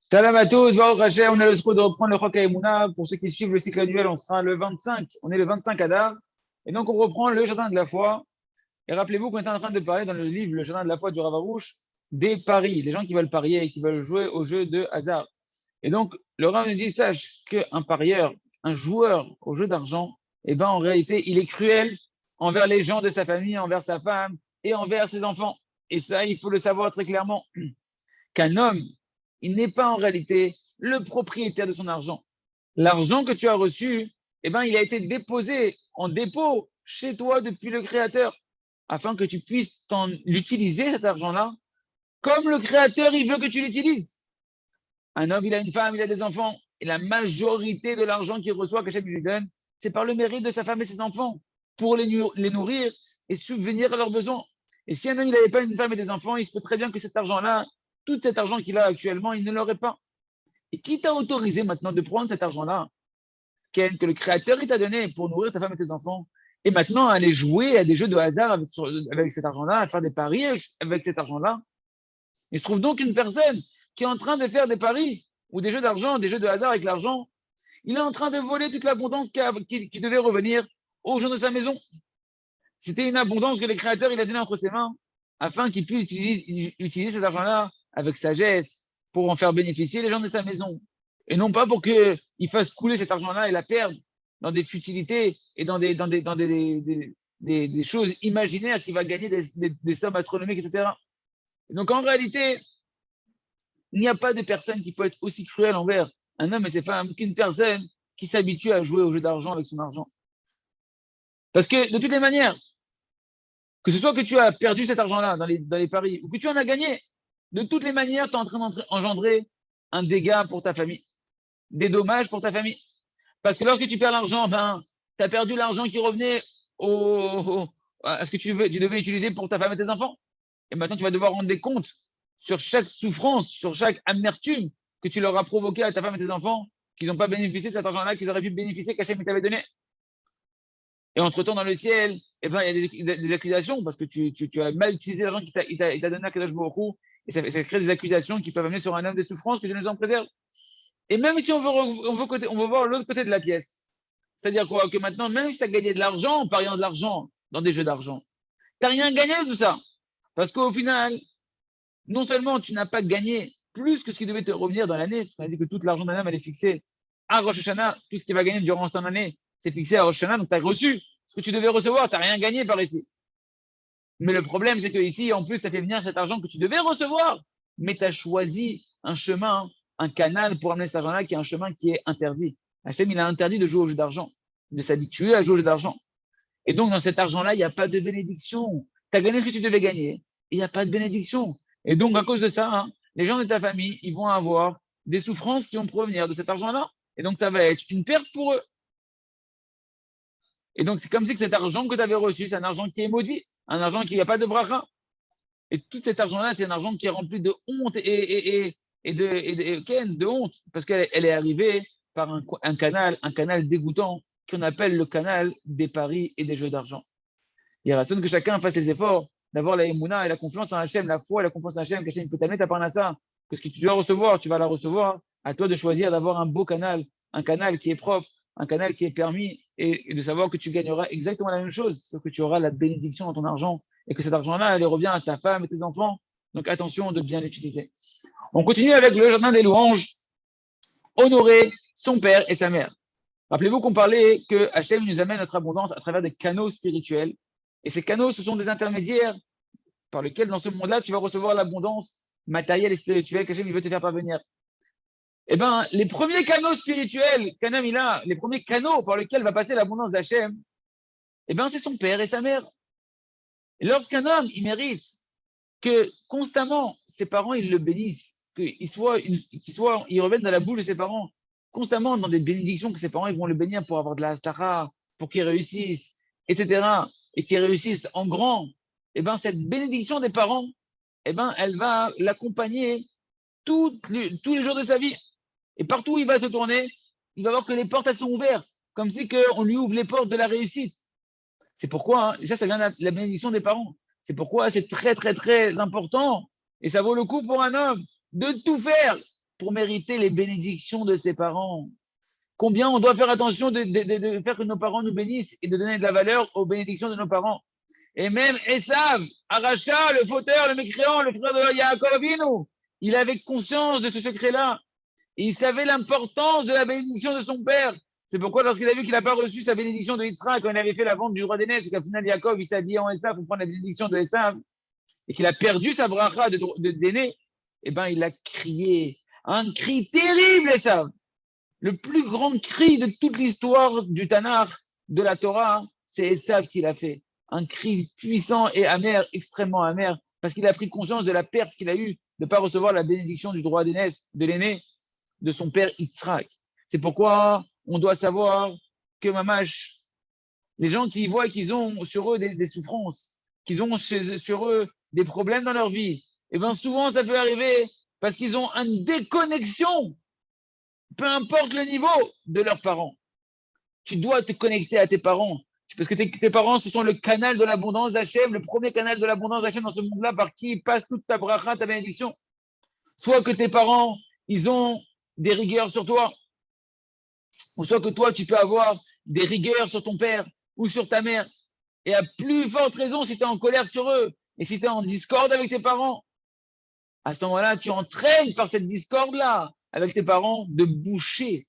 Salam à tous, Baruch Hashem, on a le droit de reprendre le Chok HaEmuna. Pour ceux qui suivent le cycle annuel, on sera le 25. On est le 25 Adar. Et donc, on reprend le jardin de la foi. Et rappelez-vous qu'on était en train de parler dans le livre Le jardin de la foi du Rav Arush des paris, les gens qui veulent parier et qui veulent jouer au jeu de hasard. Et donc, le Rav nous dit, sache qu'un parieur, un joueur au jeu d'argent, eh ben, en réalité, il est cruel envers les gens de sa famille, envers sa femme et envers ses enfants. Et ça, il faut le savoir très clairement qu'un homme, il n'est pas en réalité le propriétaire de son argent. L'argent que tu as reçu, eh ben, il a été déposé en dépôt chez toi depuis le Créateur, afin que tu puisses l'utiliser, cet argent-là, comme le Créateur, il veut que tu l'utilises. Un homme, il a une femme, il a des enfants, et la majorité de l'argent qu'il reçoit, qu'Hachem lui donne, c'est par le mérite de sa femme et ses enfants, pour les nourrir et subvenir à leurs besoins. Et si un homme, il n'avait pas une femme et des enfants, il se peut très bien que cet argent-là, tout cet argent qu'il a actuellement, il ne l'aurait pas. Et qui t'a autorisé maintenant de prendre cet argent-là, que le Créateur il t'a donné pour nourrir ta femme et tes enfants, et maintenant aller jouer à des jeux de hasard avec cet argent-là, à faire des paris avec cet argent-là? Il se trouve donc une personne qui est en train de faire des paris ou des jeux d'argent, des jeux de hasard avec l'argent. Il est en train de voler toute l'abondance qui devait revenir aux gens de sa maison. C'était une abondance que le Créateur il a donnée entre ses mains afin qu'il puisse utiliser cet argent-là avec sagesse pour en faire bénéficier les gens de sa maison. Et non pas pour qu'il fasse couler cet argent-là et la perdre dans des futilités et dans des choses imaginaires qu'il va gagner des sommes astronomiques, etc. Et donc en réalité, il n'y a pas de personne qui peut être aussi cruelle envers un homme et ses femmes qu'une personne qui s'habitue à jouer au jeu d'argent avec son argent. Parce que de toutes les manières, que ce soit que tu as perdu cet argent-là dans les paris ou que tu en as gagné, de toutes les manières, tu es en train d'engendrer un dégât pour ta famille, des dommages pour ta famille. Parce que lorsque tu perds l'argent, ben, tu as perdu l'argent qui revenait à ce que tu devais utiliser pour ta femme et tes enfants. Et maintenant, tu vas devoir rendre des comptes sur chaque souffrance, sur chaque amertume que tu leur as provoqué à ta femme et tes enfants, qu'ils n'ont pas bénéficié de cet argent-là, qu'ils auraient pu bénéficier, qu'Hachem t'avait donné. Et entre-temps, dans le ciel, eh ben, il y a des accusations parce que tu as mal utilisé l'argent qu'il t'a donné à Kadosh Baruch Hu, et ça crée des accusations qui peuvent amener sur un homme des souffrances que Dieu nous en préserve. Et même si on veut voir l'autre côté de la pièce, c'est-à-dire quoi? Que maintenant, même si tu as gagné de l'argent en pariant de l'argent dans des jeux d'argent, tu n'as rien gagné de tout ça. Parce qu'au final, non seulement tu n'as pas gagné plus que ce qui devait te revenir dans l'année, on a dit que tout l'argent d'un homme est fixé à Rosh Hashanah, tout ce qui va gagner durant cette année, c'est fixé à Rosh Hashanah, donc tu as reçu ce que tu devais recevoir, tu n'as rien gagné par ici. Mais le problème, c'est que ici, en plus, tu as fait venir cet argent que tu devais recevoir, mais tu as choisi un chemin, un canal pour amener cet argent-là, qui est un chemin qui est interdit. Hachem, il a interdit de jouer au jeu d'argent, de s'habituer à jouer au jeu d'argent. Et donc, dans cet argent-là, il n'y a pas de bénédiction. Tu as gagné ce que tu devais gagner, et il n'y a pas de bénédiction. Et donc, à cause de ça, hein, les gens de ta famille, ils vont avoir des souffrances qui vont provenir de cet argent-là. Et donc, ça va être une perte pour eux. Et donc, c'est comme si cet argent que tu avais reçu, c'est un argent qui est maudit, un argent qui n'a pas de bracha. Et tout cet argent-là, c'est un argent qui est rempli de honte de honte, parce qu'elle est arrivée par un canal dégoûtant qu'on appelle le canal des paris et des jeux d'argent. Il y a raison que chacun fasse les efforts d'avoir la émouna et la confiance en Hachem, la foi et la confiance en Hachem, qu'Hachem peut t'amener ta parnassa, que ce que tu dois recevoir, tu vas la recevoir. À toi de choisir d'avoir un beau canal, un canal qui est propre, un canal qui est permis, et de savoir que tu gagneras exactement la même chose, sauf que tu auras la bénédiction dans ton argent, et que cet argent-là, elle revient à ta femme et tes enfants. Donc attention de bien l'utiliser. On continue avec le jardin des louanges, honorer son père et sa mère. Rappelez-vous qu'on parlait que Hachem nous amène notre abondance à travers des canaux spirituels. Et ces canaux, ce sont des intermédiaires par lesquels, dans ce monde-là, tu vas recevoir l'abondance matérielle et spirituelle qu'Hachem veut te faire parvenir. Eh bien, les premiers canaux spirituels qu'un homme il a, les premiers canaux par lesquels va passer l'abondance d'Hachem, eh bien, c'est son père et sa mère. Et lorsqu'un homme, il mérite que constamment ses parents, ils le bénissent, qu'il revienne dans la bouche de ses parents, constamment dans des bénédictions que ses parents ils vont le bénir pour avoir de la astara, pour qu'il réussisse, etc. Et qu'il réussisse en grand, et bien cette bénédiction des parents, et ben elle va l'accompagner tous les jours de sa vie. Et partout où il va se tourner, il va voir que les portes elles sont ouvertes, comme si on lui ouvre les portes de la réussite. C'est pourquoi, hein, ça vient de la bénédiction des parents. C'est pourquoi c'est très, très, très important. Et ça vaut le coup pour un homme de tout faire pour mériter les bénédictions de ses parents. Combien on doit faire attention de faire que nos parents nous bénissent et de donner de la valeur aux bénédictions de nos parents. Et même Esav, Aracha, le fauteur, le mécréant, le frère de Yaakov Avinu, il avait conscience de ce secret-là. Et il savait l'importance de la bénédiction de son père. C'est pourquoi lorsqu'il a vu qu'il n'a pas reçu sa bénédiction de Yitzhak quand il avait fait la vente du roi des neiges, c'est qu'à final Yaakov, il s'est dit en Esav pour prendre la bénédiction de Esav, et qu'il a perdu sa bracha d'aîné, eh bien il a crié un cri terrible, Esav. Le plus grand cri de toute l'histoire du Tanakh, de la Torah, c'est Esav qui l'a fait. Un cri puissant et amer, extrêmement amer, parce qu'il a pris conscience de la perte qu'il a eue de ne pas recevoir la bénédiction du droit d'aînesse, de l'aîné, de son père Yitzhak. C'est pourquoi on doit savoir que Mamash, les gens qui voient qu'ils ont sur eux des souffrances, qu'ils ont sur eux des problèmes dans leur vie, et bien souvent ça peut arriver parce qu'ils ont une déconnexion, peu importe le niveau de leurs parents. Tu dois te connecter à tes parents, parce que tes parents, ce sont le canal de l'abondance d'Hachem, le premier canal de l'abondance d'Hachem dans ce monde-là, par qui passe toute ta bracha, ta bénédiction. Soit que tes parents, ils ont des rigueurs sur toi, ou soit que toi, tu peux avoir des rigueurs sur ton père ou sur ta mère. Et à plus forte raison, si tu es en colère sur eux, et si tu es en discorde avec tes parents, à ce moment-là, tu entraînes par cette discorde-là avec tes parents de boucher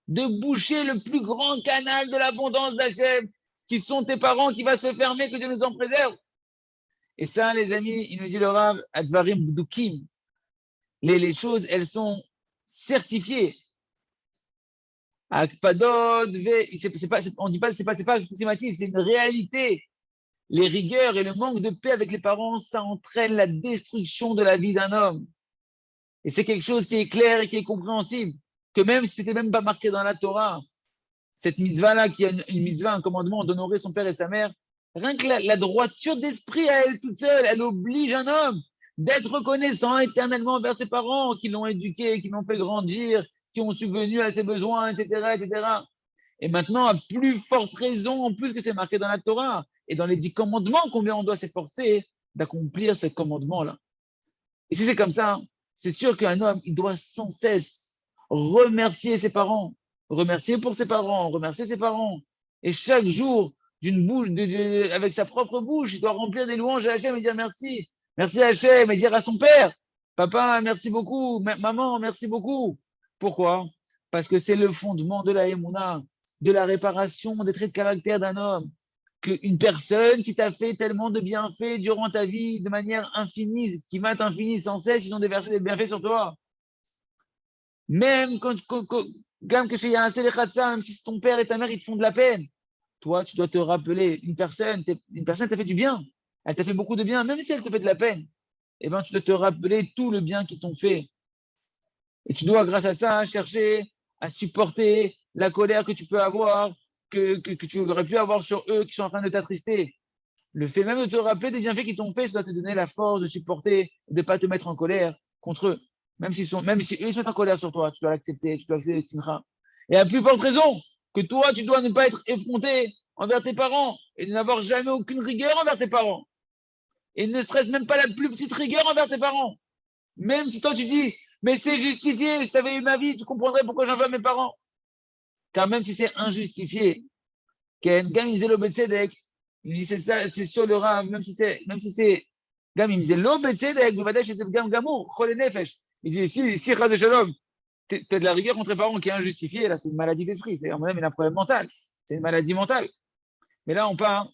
le plus grand canal de l'abondance d'Hachem, qui sont tes parents, qui va se fermer, que Dieu nous en préserve. Et ça, les amis, il nous dit le Rav, Advarim Bdukim, les choses, elles sont certifiées. Akpadod, on dit pas, c'est pas approximatif, c'est une réalité. Les rigueurs et le manque de paix avec les parents, ça entraîne la destruction de la vie d'un homme. Et c'est quelque chose qui est clair et qui est compréhensible, que même si c'était même pas marqué dans la Torah, cette mitzvah-là, qui est une mitzvah, un commandement d'honorer son père et sa mère, rien que la droiture d'esprit à elle toute seule, elle oblige un homme d'être reconnaissant éternellement envers ses parents, qui l'ont éduqué, qui l'ont fait grandir, qui ont subvenu à ses besoins, etc., etc. Et maintenant, à plus forte raison, en plus que c'est marqué dans la Torah et dans les 10 commandements, combien on doit s'efforcer d'accomplir ces commandements-là. Et si c'est comme ça, c'est sûr qu'un homme, il doit sans cesse remercier ses parents, remercier pour ses parents, remercier ses parents. Et chaque jour, d'une bouche, avec sa propre bouche, il doit remplir des louanges à Hachem et dire merci. Merci à Hachem et dire à son père, papa, merci beaucoup, maman, merci beaucoup. Pourquoi? Parce que c'est le fondement de la Emouna, de la réparation des traits de caractère d'un homme. Qu'une personne qui t'a fait tellement de bienfaits durant ta vie de manière infinie, qui m'a infini sans cesse, ils ont déversé des bienfaits sur toi. Même même si ton père et ta mère ils te font de la peine, toi tu dois te rappeler, une personne t'a fait du bien, elle t'a fait beaucoup de bien, même si elle te fait de la peine, eh ben, tu dois te rappeler tout le bien qu'ils t'ont fait. Et tu dois, grâce à ça, chercher à supporter la colère que tu peux avoir, que tu aurais pu avoir sur eux qui sont en train de t'attrister. Le fait même de te rappeler des bienfaits qu'ils t'ont fait, ça doit te donner la force de supporter, de ne pas te mettre en colère contre eux. Même si eux ils se mettent en colère sur toi, tu dois l'accepter, tu dois accepter les simcha. Et à plus forte raison que toi, tu dois ne pas être effronté envers tes parents et de n'avoir jamais aucune rigueur envers tes parents. Et ne serait-ce même pas la plus petite rigueur envers tes parents. Même si toi tu dis, mais c'est justifié, si tu avais eu ma vie, tu comprendrais pourquoi j'en veux à mes parents. Car même si c'est injustifié, Ken, Gam, il disait l'obécédek, il dit c'est ça, c'est sur le Rav, même si c'est, Gam, il disait l'obécédek, c'est Gam Gamour, Chol Nefesh. Il dit, si Ras de Shalom, t'as de la rigueur contre les parents qui est injustifiée, là, c'est une maladie d'esprit, c'est-à-dire, même, il a un problème mental, c'est une maladie mentale. Mais là, on parle,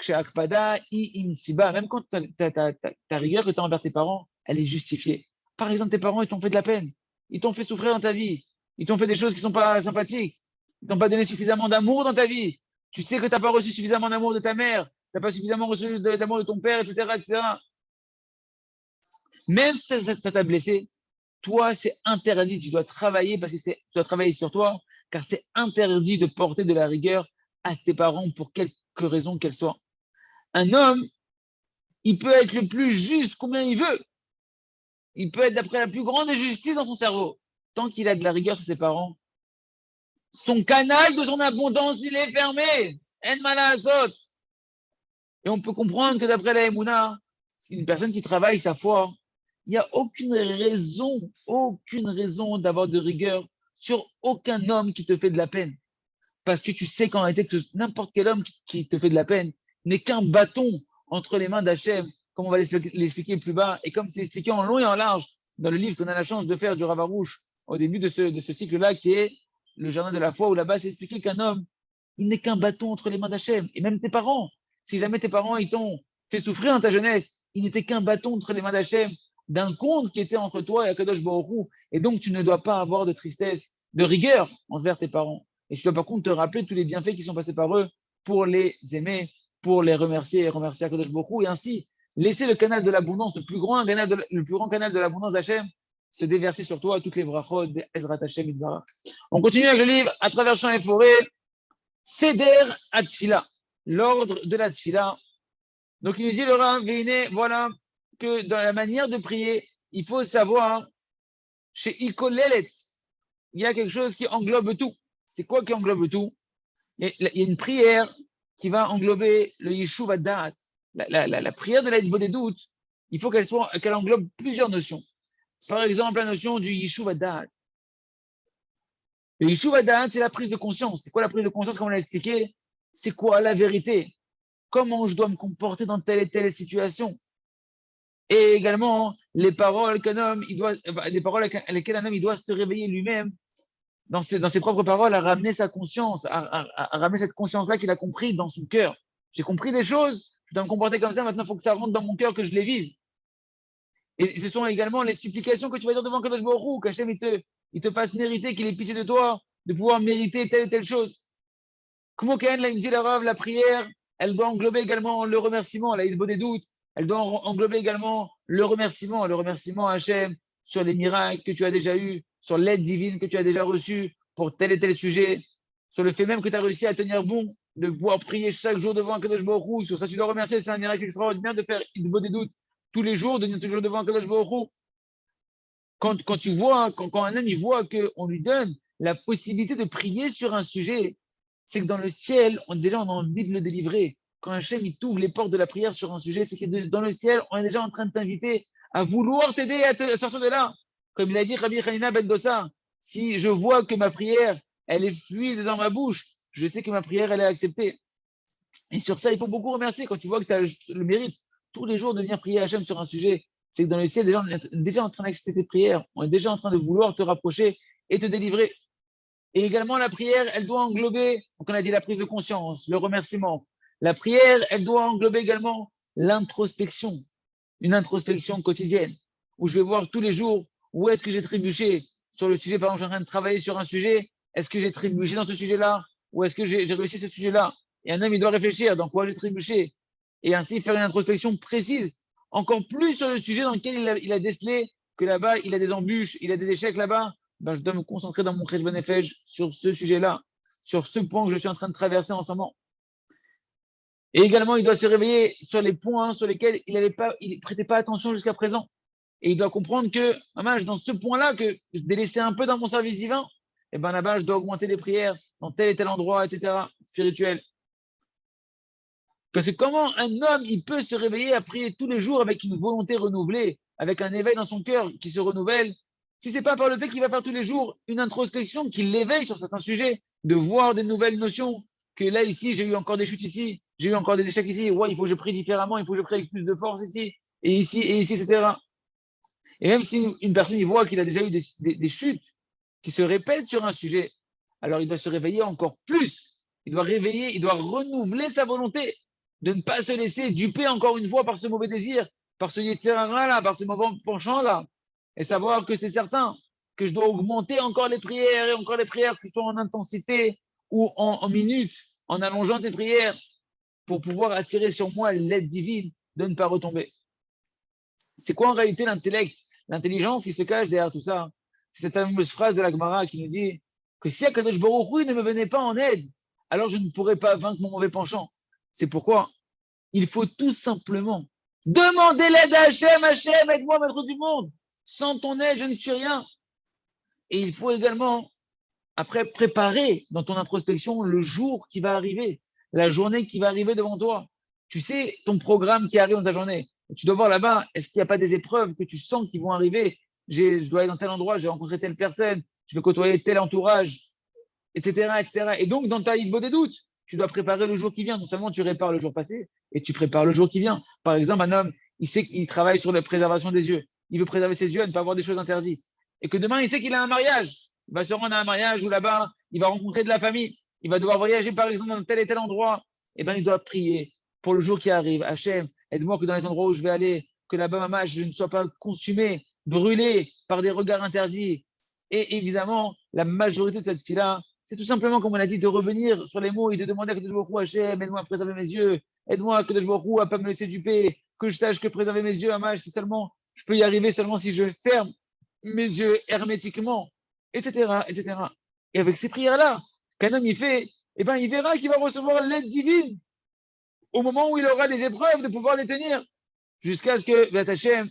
chez Akpada, Siba, même quand ta rigueur que tu as envers tes parents, elle est justifiée. Par exemple, tes parents, ils t'ont fait de la peine, ils t'ont fait souffrir dans ta vie, ils t'ont fait des choses qui ne sont pas sympathiques, ils t'ont pas donné suffisamment d'amour dans ta vie. Tu sais que tu n'as pas reçu suffisamment d'amour de ta mère, tu n'as pas suffisamment reçu d'amour de ton père, etc., etc. Même si ça t'a blessé, toi, c'est interdit. Tu dois travailler parce que tu dois travailler sur toi, car c'est interdit de porter de la rigueur à tes parents pour quelque raison qu'elle soit. Un homme, il peut être le plus juste combien il veut. Il peut être d'après la plus grande justice dans son cerveau. Tant qu'il a de la rigueur sur ses parents, son canal de son abondance, il est fermé. En malazot. Et on peut comprendre que d'après la Emouna, une personne qui travaille sa foi, il n'y a aucune raison d'avoir de rigueur sur aucun homme qui te fait de la peine. Parce que tu sais qu'en réalité, que n'importe quel homme qui te fait de la peine n'est qu'un bâton entre les mains d'Hachem, comme on va l'expliquer plus bas, et comme c'est expliqué en long et en large dans le livre qu'on a la chance de faire du Rav Arush au début de ce cycle-là, qui est le jardin de la foi, où là-bas c'est expliqué qu'un homme, il n'est qu'un bâton entre les mains d'Hachem. Et même tes parents, si jamais tes parents ils t'ont fait souffrir dans ta jeunesse, il n'était qu'un bâton entre les mains d'Hachem, d'un compte qui était entre toi et Akadosh Baruch Hu. Et donc tu ne dois pas avoir de tristesse, de rigueur envers tes parents. Et tu dois par contre te rappeler tous les bienfaits qui sont passés par eux pour les aimer, pour les remercier et remercier Akadosh Baruch Hu. Et ainsi, laisser le canal de l'abondance, le plus grand canal de l'abondance d'Hachem, se déverser sur toi toutes les brachot d'Ezrat Hashem Itbarach. On continue avec le livre à travers champs et forêts. Seder Atfila, l'ordre de la Tfila. Donc il nous dit le Rav, voilà que dans la manière de prier, il faut savoir, chez Ikolelet, il y a quelque chose qui englobe tout. C'est quoi qui englobe tout? Il y a une prière qui va englober le Yeshuv Adat. La prière de l'aide des doutes, il faut qu'elle englobe plusieurs notions. Par exemple, la notion du Yeshuv Adat. Le Yeshuv Adat, c'est la prise de conscience. C'est quoi la prise de conscience, comme on l'a expliqué? C'est quoi la vérité? Comment je dois me comporter dans telle et telle situation? Et également, les paroles qu'un homme, les paroles à lesquelles un homme il doit se réveiller lui-même dans ses propres paroles, à ramener sa conscience, à ramener cette conscience-là qu'il a compris dans son cœur. J'ai compris des choses, je dois me comporter comme ça, maintenant il faut que ça rentre dans mon cœur, que je les vive. Et ce sont également les supplications que tu vas dire devant Kadosh Baruch Hu, qu'Hachem il te fasse mériter, qu'il ait pitié de toi, de pouvoir mériter telle et telle chose. Comment Kahen, là, il me dit la prière, elle doit englober également le remerciement, la Hilbo des doutes, elle doit englober également le remerciement à Hachem sur les miracles que tu as déjà eus, sur l'aide divine que tu as déjà reçue pour tel et tel sujet, sur le fait même que tu as réussi à tenir bon, de pouvoir prier chaque jour devant Kadosh Baruch Hu. Sur ça, tu dois remercier, c'est un miracle extraordinaire de faire Hilbo des doutes tous les jours, de venir toujours devant Kadosh Baruch Hu. Quand tu vois, quand un homme il voit qu'on lui donne la possibilité de prier sur un sujet, c'est que dans le ciel, déjà on a envie de le délivrer. Quand Hachem il t'ouvre les portes de la prière sur un sujet, c'est que dans le ciel, on est déjà en train de t'inviter à vouloir t'aider à te sortir de là. Comme il a dit Rabbi Hanina ben Dossa, si je vois que ma prière, elle est fluide dans ma bouche, je sais que ma prière, elle est acceptée. Et sur ça, il faut beaucoup remercier quand tu vois que tu as le mérite tous les jours de venir prier Hachem sur un sujet. C'est que dans le ciel, on est déjà en train d'accepter tes prières. On est déjà en train de vouloir te rapprocher et te délivrer. Et également, la prière, elle doit englober, donc on a dit la prise de conscience, le remerciement. La prière, elle doit englober également l'introspection, une introspection quotidienne, où je vais voir tous les jours où est-ce que j'ai trébuché sur le sujet. Par exemple, je suis en train de travailler sur un sujet, est-ce que j'ai trébuché dans ce sujet-là, ou est-ce que j'ai réussi ce sujet-là? Et un homme, il doit réfléchir dans quoi j'ai trébuché, et ainsi faire une introspection précise, encore plus sur le sujet dans lequel il a décelé que là-bas, il a des embûches, il a des échecs là-bas. Ben, je dois me concentrer dans mon Cheshbon Nefesh sur ce sujet-là, sur ce point que je suis en train de traverser en ce moment. Et également, il doit se réveiller sur les points sur lesquels il ne prêtait pas attention jusqu'à présent. Et il doit comprendre que, dans ce point-là, que je délaissé un peu dans mon service divin, et ben là-bas, je dois augmenter les prières dans tel et tel endroit, etc., spirituel. Parce que comment un homme, il peut se réveiller à prier tous les jours avec une volonté renouvelée, avec un éveil dans son cœur qui se renouvelle, si ce n'est pas par le fait qu'il va faire tous les jours une introspection qui l'éveille sur certains sujets, de voir des nouvelles notions, que là, ici, j'ai eu encore des chutes ici, j'ai eu encore des échecs ici, ouais, il faut que je prie différemment, il faut que je prie avec plus de force ici, et ici, etc. Et même si une personne il voit qu'il a déjà eu des chutes qui se répètent sur un sujet, alors il doit se réveiller encore plus. Il doit réveiller, il doit renouveler sa volonté de ne pas se laisser duper encore une fois par ce mauvais désir, par ce yetzer-hara là, par ce mauvais penchant là, et savoir que c'est certain que je dois augmenter encore les prières et encore les prières qui sont en intensité ou en minutes, en allongeant ces prières pour pouvoir attirer sur moi l'aide divine de ne pas retomber. C'est quoi en réalité l'intellect, l'intelligence qui se cache derrière tout ça? C'est cette fameuse phrase de la Gemara qui nous dit que si Akadosh Baruch Hu ne me venait pas en aide, alors je ne pourrais pas vaincre mon mauvais penchant. C'est pourquoi il faut tout simplement demander l'aide à Hachem. Hachem, aide-moi, maître du monde. Sans ton aide, je ne suis rien. Et il faut également, après, préparer dans ton introspection le jour qui va arriver, la journée qui va arriver devant toi. Tu sais ton programme qui arrive dans ta journée. Et tu dois voir là-bas, est-ce qu'il n'y a pas des épreuves que tu sens qui vont arriver? Je dois aller dans tel endroit, j'ai rencontré telle personne, je vais côtoyer tel entourage, etc., etc. Et donc, dans ta Hitbo des doutes, tu dois préparer le jour qui vient. Non seulement tu répares le jour passé, et tu prépares le jour qui vient. Par exemple, un homme, il sait qu'il travaille sur la préservation des yeux. Il veut préserver ses yeux à ne pas avoir des choses interdites. Et que demain, il sait qu'il a un mariage. Il va se rendre à un mariage où là-bas, il va rencontrer de la famille. Il va devoir voyager, par exemple, dans tel et tel endroit. Eh bien, il doit prier pour le jour qui arrive. Hachem, aide-moi que dans les endroits où je vais aller, que là-bas, maman, je ne sois pas consumé, brûlé par des regards interdits. Et évidemment, la majorité de cette fille-là, c'est tout simplement, comme on a dit, de revenir sur les mots et de demander à Kadosh Baruch Hu, Hachem, aide-moi à préserver mes yeux, aide-moi, Kadosh Baruch Hu, à ne pas me laisser duper, que je sache que préserver mes yeux, Amash, c'est seulement, je peux y arriver seulement si je ferme mes yeux hermétiquement, etc., etc. Et avec ces prières-là, qu'un homme y fait, eh ben, il verra qu'il va recevoir l'aide divine au moment où il aura des épreuves de pouvoir les tenir, jusqu'à ce que, Hachem,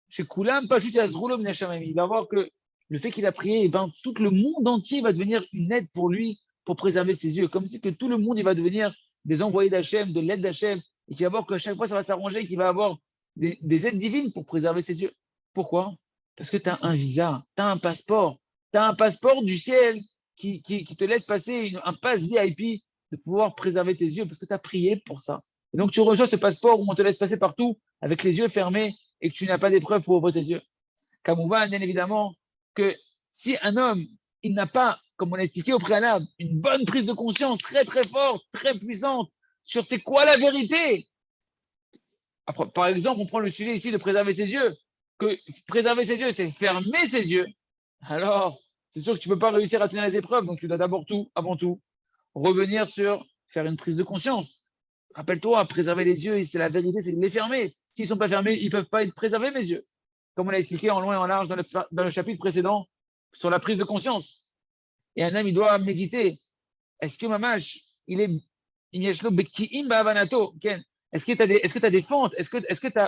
chez Koulam, pas juste à Zroulam Neshamem. Il va voir que le fait qu'il a prié, eh ben, tout le monde entier va devenir une aide pour lui, pour préserver ses yeux. Comme si que tout le monde il va devenir des envoyés d'Hachem, de l'aide d'Hachem, et qu'il va voir qu'à chaque fois ça va s'arranger, qu'il va avoir des aides divines pour préserver ses yeux. Pourquoi? Parce que tu as un visa, tu as un passeport. Tu as un passeport du ciel qui te laisse passer un pass VIP de pouvoir préserver tes yeux, parce que tu as prié pour ça. Et donc tu reçois ce passeport où on te laisse passer partout avec les yeux fermés et que tu n'as pas d'épreuve pour ouvrir tes yeux. Kamouvan, bien évidemment, que si un homme, il n'a pas, comme on l'a expliqué au préalable, une bonne prise de conscience très très forte, très puissante, sur c'est quoi la vérité. Après, par exemple, on prend le sujet ici de préserver ses yeux, que préserver ses yeux, c'est fermer ses yeux. Alors, c'est sûr que tu ne peux pas réussir à tenir les épreuves, donc tu dois d'abord tout, avant tout, revenir sur faire une prise de conscience. Rappelle-toi, préserver les yeux, c'est la vérité, c'est de les fermer. S'ils ne sont pas fermés, ils ne peuvent pas être préservés, mes yeux. Comme on l'a expliqué en long et en large dans le chapitre précédent sur la prise de conscience. Et un homme, il doit méditer. Est-ce que Mamash, il est. Est-ce que tu as des fentes?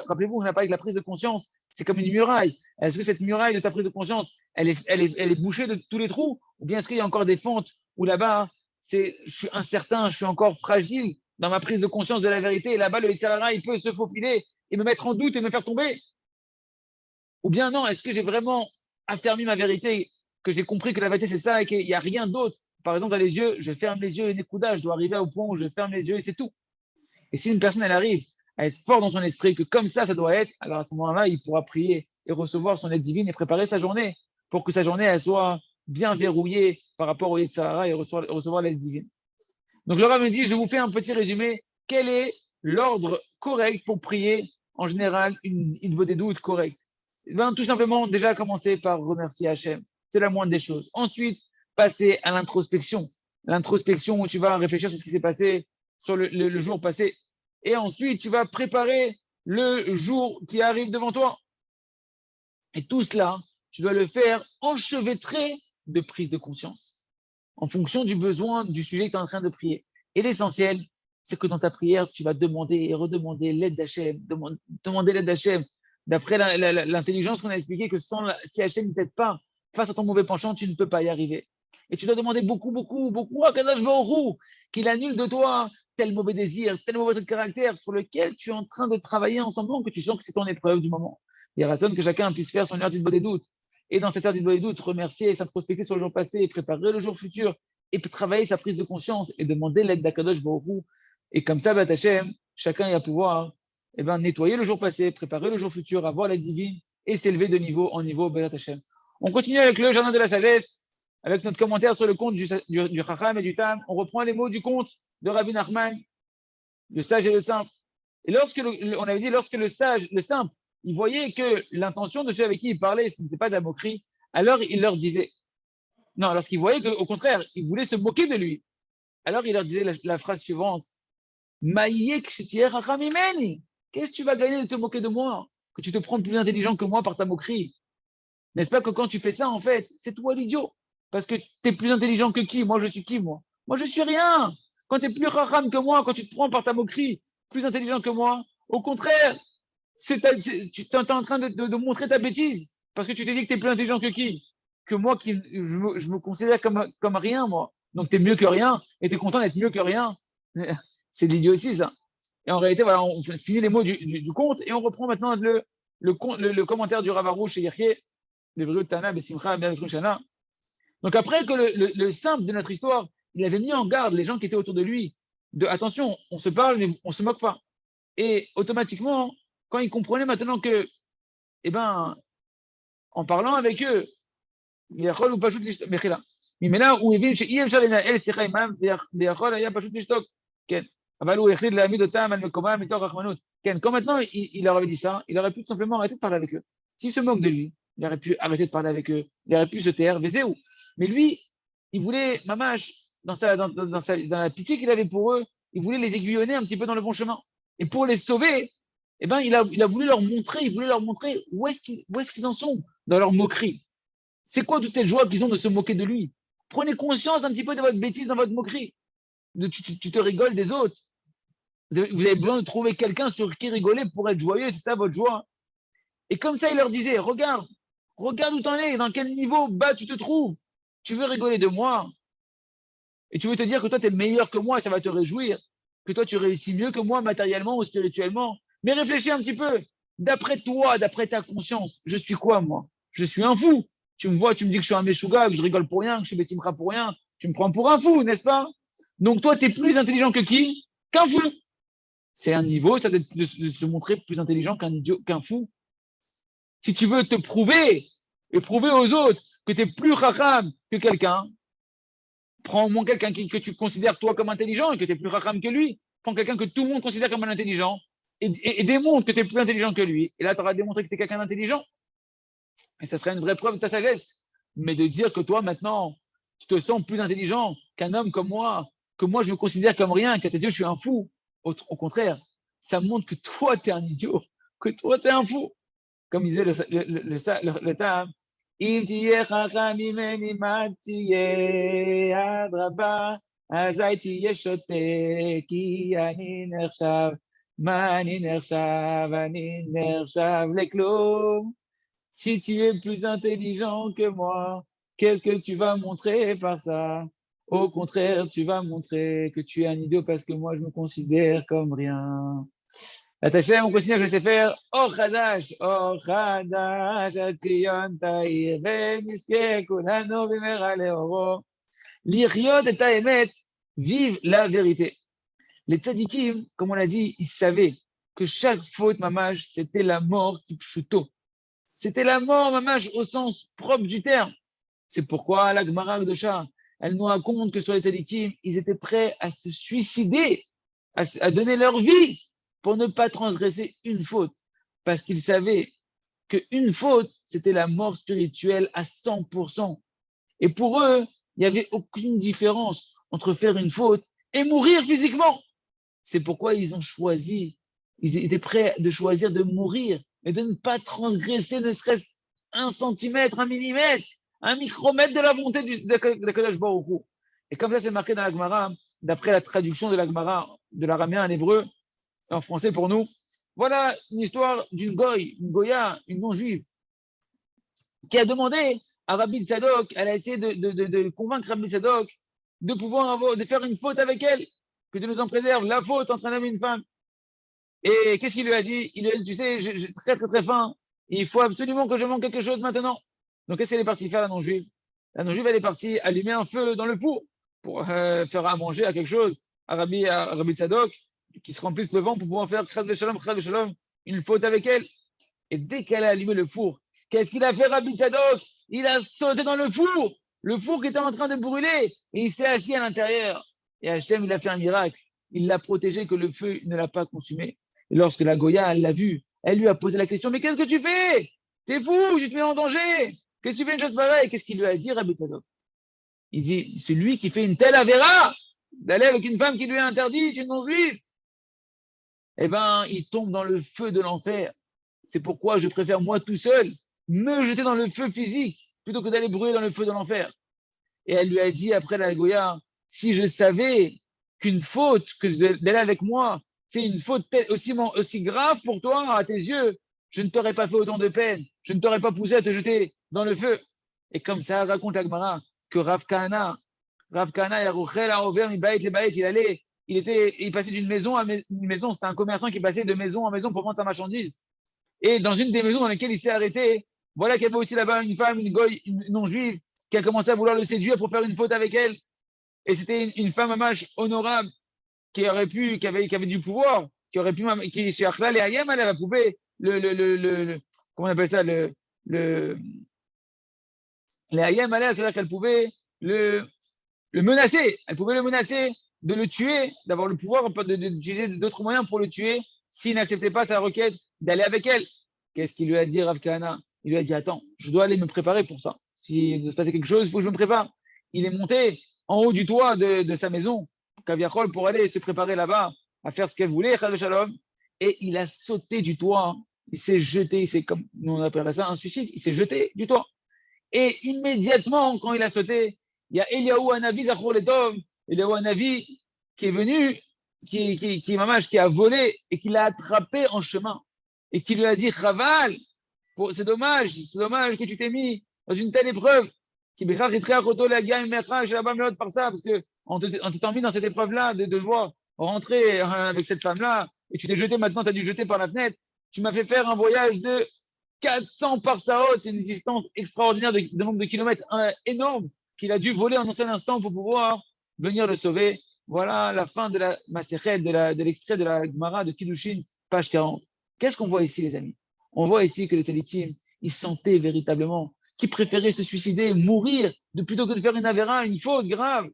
Rappelez-vous, on a parlé de la prise de conscience, c'est comme une muraille. Est-ce que cette muraille de ta prise de conscience, elle est bouchée de tous les trous? Ou bien est-ce qu'il y a encore des fentes où là-bas, je suis incertain, je suis encore fragile dans ma prise de conscience de la vérité, et là-bas, le Yitzhara, il peut se faufiler et me mettre en doute et me faire tomber? Ou bien non, est-ce que j'ai vraiment affermi ma vérité, que j'ai compris que la vérité c'est ça et qu'il n'y a rien d'autre? Par exemple, dans les yeux, je ferme les yeux et Nekuda, je dois arriver au point où je ferme les yeux et c'est tout. Et si une personne, elle arrive à être fort dans son esprit, que comme ça doit être, alors à ce moment-là, il pourra prier et recevoir son aide divine et préparer sa journée pour que sa journée, elle soit bien verrouillée par rapport au Yetzirah et recevoir l'aide divine. Donc le Rav me dit, je vous fais un petit résumé. Quel est l'ordre correct pour prier en général une des doutes correcte? Ben, tout simplement, déjà commencer par remercier Hachem. C'est la moindre des choses. Ensuite, passer à l'introspection. L'introspection où tu vas réfléchir sur ce qui s'est passé sur le jour passé. Et ensuite, tu vas préparer le jour qui arrive devant toi. Et tout cela, tu dois le faire enchevêtré de prise de conscience, en fonction du besoin du sujet que tu es en train de prier. Et l'essentiel, c'est que dans ta prière, tu vas demander et redemander l'aide d'Hachem, demander l'aide d'Hachem. D'après l'intelligence qu'on a expliqué, que si Hachem ne t'aide pas face à ton mauvais penchant, tu ne peux pas y arriver. Et tu dois demander beaucoup, beaucoup, beaucoup à Kadosh Baruch Hu qu'il annule de toi tel mauvais désir, tel mauvais trait de caractère sur lequel tu es en train de travailler ensemble, que tu sens que c'est ton épreuve du moment. Il y a raison que chacun puisse faire son heure du des doutes. Et dans cette heure du des doutes, remercier et s'introspecter sur le jour passé et préparer le jour futur et puis travailler sa prise de conscience et demander l'aide d'Akadosh Baruch Hu. Et comme ça, Hachem, chacun va pouvoir nettoyer le jour passé, préparer le jour futur, avoir l'aide divine et s'élever de niveau en niveau, Hachem. On continue avec le jardin de la sagesse, avec notre commentaire sur le conte du Chacham et du Tam. On reprend les mots du conte de Rabbi Nachman, le sage et le simple. Et on avait dit, lorsque le sage, le simple, il voyait que l'intention de ceux avec qui il parlait, ce n'était pas de la moquerie, alors il leur disait, non, lorsqu'il voyait qu'au contraire, il voulait se moquer de lui, alors il leur disait la phrase suivante, qu'est-ce que tu vas gagner de te moquer de moi? Que tu te prends plus intelligent que moi par ta moquerie? N'est-ce pas que quand tu fais ça, en fait, c'est toi l'idiot? Parce que tu es plus intelligent que qui? Moi, je suis qui, moi? Moi, je suis rien. Quand tu es plus racham que moi, quand tu te prends par ta moquerie, plus intelligent que moi, au contraire, tu es en train de montrer ta bêtise. Parce que tu t'es dit que tu es plus intelligent que qui? Que moi, je me considère comme rien, moi. Donc, tu es mieux que rien et tu es content d'être mieux que rien. C'est de l'idiotie, ça. Et en réalité, voilà, on finit les mots du conte et on reprend maintenant le commentaire du Rav Arush et Yechie, le Briut Tana, Besimcha, Ben Shana. Donc après que le simple de notre histoire, il avait mis en garde les gens qui étaient autour de lui, de attention, on se parle, mais on ne se moque pas. Et automatiquement, quand il comprenait maintenant que, eh ben, en parlant avec eux, יכול הוא פשוט לשתוק, מחילה. ממילא הוא הבין שאי אפשר לנהל שיחה עמם, ויכול היה פשוט לשתוק, כן. אבל הוא החליט להעמיד אותם על מקומם מתוך רחמנות. כן, quand maintenant il leur avait dit ça, il aurait pu tout simplement arrêter de parler avec eux. S'il se moque de lui, il aurait pu arrêter de parler avec eux, il aurait pu se taire, vezéou. Mais lui, il voulait, mamash, dans la pitié qu'il avait pour eux, il voulait les aiguillonner un petit peu dans le bon chemin. Et pour les sauver, eh ben, il a voulu leur montrer, où est-ce qu'ils en sont dans leur moquerie. C'est quoi toute cette joie qu'ils ont de se moquer de lui? Prenez conscience un petit peu de votre bêtise dans votre moquerie. Tu te rigoles des autres. Vous avez besoin de trouver quelqu'un sur qui rigoler pour être joyeux, c'est ça votre joie. Et comme ça, il leur disait, regarde où t'en es, dans quel niveau bas tu te trouves. Tu veux rigoler de moi et tu veux te dire que toi, tu es meilleur que moi et ça va te réjouir, que toi, tu réussis mieux que moi matériellement ou spirituellement. Mais réfléchis un petit peu. D'après toi, d'après ta conscience, je suis quoi, moi? Je suis un fou. Tu me vois, tu me dis que je suis un Meshuga, que je rigole pour rien, que je suis Betimra pour rien. Tu me prends pour un fou, n'est-ce pas? Donc toi, tu es plus intelligent que qui? Qu'un fou. C'est un niveau, ça de se montrer plus intelligent qu'un fou. Si tu veux te prouver et prouver aux autres que tu es plus racham que quelqu'un, prends au moins quelqu'un que tu considères toi comme intelligent et que tu es plus racham que lui. Prends quelqu'un que tout le monde considère comme un intelligent et démontre que tu es plus intelligent que lui. Et là, tu auras démontré que tu es quelqu'un d'intelligent. Et ça serait une vraie preuve de ta sagesse. Mais de dire que toi, maintenant, tu te sens plus intelligent qu'un homme comme moi, que moi, je me considère comme rien, qu'à tes yeux, je suis un fou. Au contraire, ça montre que toi, tu es un idiot, que toi, tu es un fou. Comme disait le Tam, אם תהיה חכם ממני מה תהיה אדרבה, אזי תהיה שותק, כי אני נחשב, מה אני נחשב לכלום. Si tu es plus intelligent que moi, qu'est-ce que tu vas montrer par ça? Au contraire, tu vas montrer que tu es un idiot parce que moi, je me considère comme rien. Attaché, on continue, je sais faire. Or Chadash, Atzion Taïr, Veniske, Kulano, Vimera Leoro. L'Iriot et Taemet vivent la vérité. Les tzadikim, comme on l'a dit, ils savaient que chaque faute, mamash, c'était la mort qui pshuto. C'était la mort, mamash, au sens propre du terme. C'est pourquoi la Gemara de Shah, elle nous raconte que sur les tzadikim, ils étaient prêts à se suicider, à donner leur vie pour ne pas transgresser une faute. Parce qu'ils savaient qu'une faute, c'était la mort spirituelle à 100%. Et pour eux, il n'y avait aucune différence entre faire une faute et mourir physiquement. C'est pourquoi ils ont choisi, ils étaient prêts de choisir de mourir, mais de ne pas transgresser ne serait-ce un centimètre, un millimètre, un micromètre de la volonté de Kadosh Baruch Hu. Et comme ça, c'est marqué dans la Gemara, d'après la traduction de la Gemara, de l'araméen en hébreu, en français pour nous. Voilà une histoire d'une une goya, une non-juive, qui a demandé à Rabbi Tzadok, elle a essayé de convaincre Rabbi Tzadok de pouvoir de faire une faute avec elle, que Dieu nous en préserve, la faute entre un homme et une femme. Et qu'est-ce qu'il lui a dit? Il lui a dit, tu sais, j'ai très très très faim, il faut absolument que je mange quelque chose maintenant. Donc qu'est-ce qu'elle est partie faire, la non-juive? La non-juive, elle est partie allumer un feu dans le four pour faire à manger à quelque chose à Rabbi Tzadok, qui se remplisse le ventre pour pouvoir faire Chas Veshalom, une faute avec elle. Et dès qu'elle a allumé le four, qu'est-ce qu'il a fait, Rabbi Tzadok? Il a sauté dans le four qui était en train de brûler, et il s'est assis à l'intérieur. Et Hachem, il a fait un miracle. Il l'a protégé, que le feu ne l'a pas consumé. Et lorsque la Goya, elle l'a vu, elle lui a posé la question, mais qu'est-ce que tu fais? T'es fou, tu te mets en danger. Qu'est-ce que tu fais une chose pareille? Qu'est-ce qu'il lui a dit, Rabbi Tzadok? Il dit, c'est lui qui fait une telle avéra d'aller avec une femme qui lui est interdite, une non-juive. Eh bien, il tombe dans le feu de l'enfer. C'est pourquoi je préfère moi tout seul me jeter dans le feu physique plutôt que d'aller brûler dans le feu de l'enfer. Et elle lui a dit après la Goya, si je savais qu'une faute, que d'aller avec moi, c'est une faute aussi grave pour toi, à tes yeux, je ne t'aurais pas fait autant de peine, je ne t'aurais pas poussé à te jeter dans le feu. Et comme ça, raconte Agmara que Rav Kahana, il allait il passait d'une maison à une maison. C'était un commerçant qui passait de maison en maison pour vendre sa marchandise. Et dans une des maisons dans lesquelles il s'est arrêté, voilà qu'il y avait aussi là-bas une femme, une goy, une non-juive, qui a commencé à vouloir le séduire pour faire une faute avec elle. Et c'était une femme mamash honorable qui avait du pouvoir, qui aurait pu, qui chez Akhlal et Ayem, elle pouvait comment on appelle ça, le, les Ayem, c'est-à-dire qu'elle pouvait le menacer. Elle pouvait le menacer de le tuer, d'avoir le pouvoir d'utiliser d'autres moyens pour le tuer s'il n'acceptait pas sa requête d'aller avec elle. Qu'est-ce qu'il lui a dit, Rav Kahana? Il lui a dit, attends, je dois aller me préparer pour ça. Si il se passait quelque chose, il faut que je me prépare. Il est monté en haut du toit de sa maison, Kaviachol, pour aller se préparer là-bas, à faire ce qu'elle voulait, Chal Shalom, et il a sauté du toit. Il s'est jeté, c'est comme nous on appellerait ça un suicide, il s'est jeté du toit. Et immédiatement, quand il a sauté, il y a Eliaou Hanavi, Zachor Letom, Eliaou Hanavi, qui est venu, qui a volé et qui l'a attrapé en chemin. Et qui lui a dit, Chaval, c'est dommage que tu t'es mis dans une telle épreuve. Qui par ça, parce que on t'étant mis dans cette épreuve-là, de devoir rentrer avec cette femme-là, et tu t'es jeté, maintenant tu as dû jeter par la fenêtre, tu m'as fait faire un voyage de 400 par Saot, c'est une distance extraordinaire de nombre de kilomètres énorme qu'il a dû voler en un seul instant pour pouvoir venir le sauver. Voilà la fin de la Maséchet, de l'extrait de la Gemara de Kiddushin, page 40. Qu'est-ce qu'on voit ici, les amis? On voit ici que les Tzadikim, ils sentaient véritablement qu'ils préféraient se suicider, mourir, plutôt que de faire une avéra, une faute grave.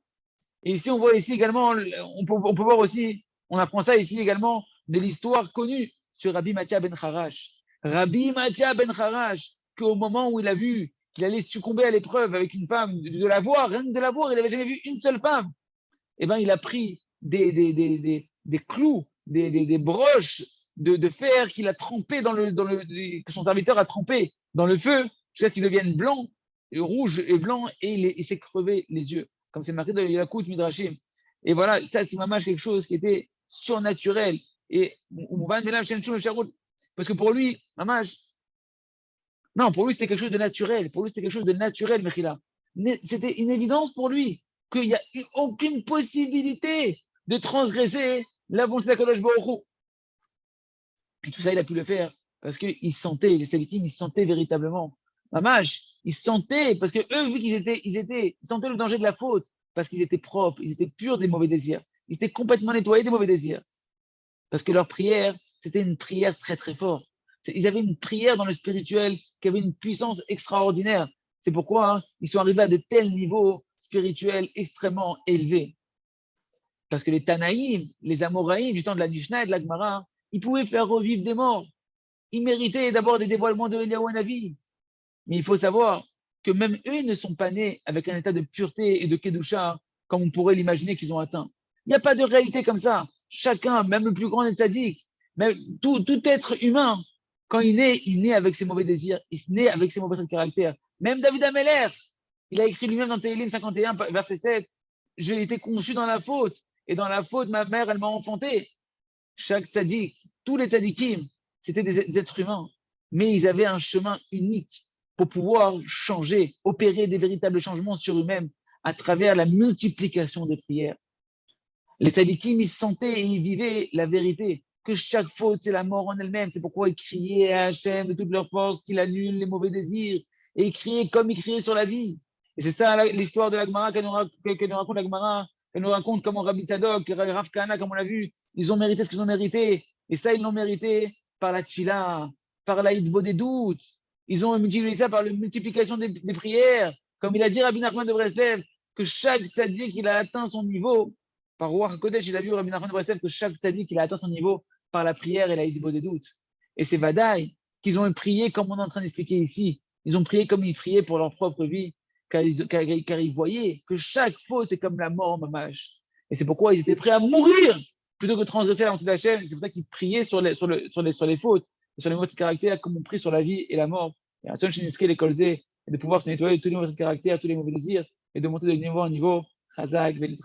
Et ici, on voit ici également, on peut voir aussi, on apprend ça ici également, de l'histoire connue sur Rabbi Mathia ben Harash. Rabbi Mathia ben Harash, qu'au moment où il a vu qu'il allait succomber à l'épreuve avec une femme, de la voir, rien que de la voir, il n'avait jamais vu une seule femme. Eh bien, il a pris des clous, des broches de fer qu'il a trempé que son serviteur a trempé dans le feu, jusqu'à ce qu'ils deviennent blancs, rouges et blancs, et il s'est crevé les yeux, comme c'est marqué dans le Yakut Midrashim. Et voilà, ça, c'est vraiment quelque chose qui était surnaturel. Et parce que pour lui, Mamash, non, pour lui, c'était quelque chose de naturel. Pour lui, c'était quelque chose de naturel, Mechila. C'était une évidence pour lui qu'il n'y a aucune possibilité de transgresser la volonté d'Akadosh Baruch Hu. Et tout ça, il a pu le faire parce qu'ils sentaient, les Sadikim, ils sentaient véritablement. Mamash, ils sentaient, parce que eux, vu ils sentaient le danger de la faute, parce qu'ils étaient propres, ils étaient purs des mauvais désirs. Ils étaient complètement nettoyés des mauvais désirs. Parce que leur prière, c'était une prière très, très forte. Ils avaient une prière dans le spirituel qui avait une puissance extraordinaire. C'est pourquoi ils sont arrivés à de tels niveaux spirituels extrêmement élevés. Parce que les Tanaïm, les Amoraïm du temps de la Mishnah et de la Gemara, ils pouvaient faire revivre des morts. Ils méritaient d'abord des dévoilements de Eliyahu Hanavi. Mais il faut savoir que même eux ne sont pas nés avec un état de pureté et de Kedusha comme on pourrait l'imaginer qu'ils ont atteint. Il n'y a pas de réalité comme ça. Chacun, même le plus grand des tzaddik, même tout être humain, quand il naît avec ses mauvais désirs, il naît avec ses mauvais traits de caractère. Même David Ameller, il a écrit lui-même dans Tehillim 51, verset 7, j'ai été conçu dans la faute, et dans la faute, ma mère, elle m'a enfanté. Chaque tzaddik, tous les tzaddikim, c'était des êtres humains, mais ils avaient un chemin unique pour pouvoir changer, opérer des véritables changements sur eux-mêmes à travers la multiplication des prières. Les tzadikim, ils sentaient et ils vivaient la vérité, que chaque faute, c'est la mort en elle-même. C'est pourquoi ils criaient à Hachem de toute leur force qu'il annule les mauvais désirs. Et ils criaient comme ils criaient sur la vie. Et c'est ça l'histoire de la Gemara qu'elle nous raconte la Gemara. Elle nous raconte comment Rabbi Tzadok, Rav Kahana, comme on l'a vu, ils ont mérité ce qu'ils ont mérité. Et ça, ils l'ont mérité par la tfila, par la hitvo des doutes. Ils ont multiplié ça par la multiplication des prières. Comme il a dit Rabbi Nachman de Breslev, que chaque tzaddik, il a atteint son niveau. Par Ruach Kodesh, il a vu Rabbi Nachman de Breslev que chaque tzaddik, il a atteint son niveau par la prière et la hitvo des doutes. Et c'est Vadaï qu'ils ont prié comme on est en train d'expliquer ici. Ils ont prié comme ils priaient pour leur propre vie, car ils voyaient que chaque faute, c'est comme la mort, mamash. Et c'est pourquoi ils étaient prêts à mourir plutôt que de transgresser la volonté d'Hachem. C'est pour ça qu'ils priaient sur les fautes, sur les mauvais de caractère, comme on prie sur la vie et la mort. Et un seul chiniské, les kolzé, et de pouvoir se nettoyer de tous les mauvais de caractère, tous les mauvais désirs, et de monter de niveau en niveau, chazak, velit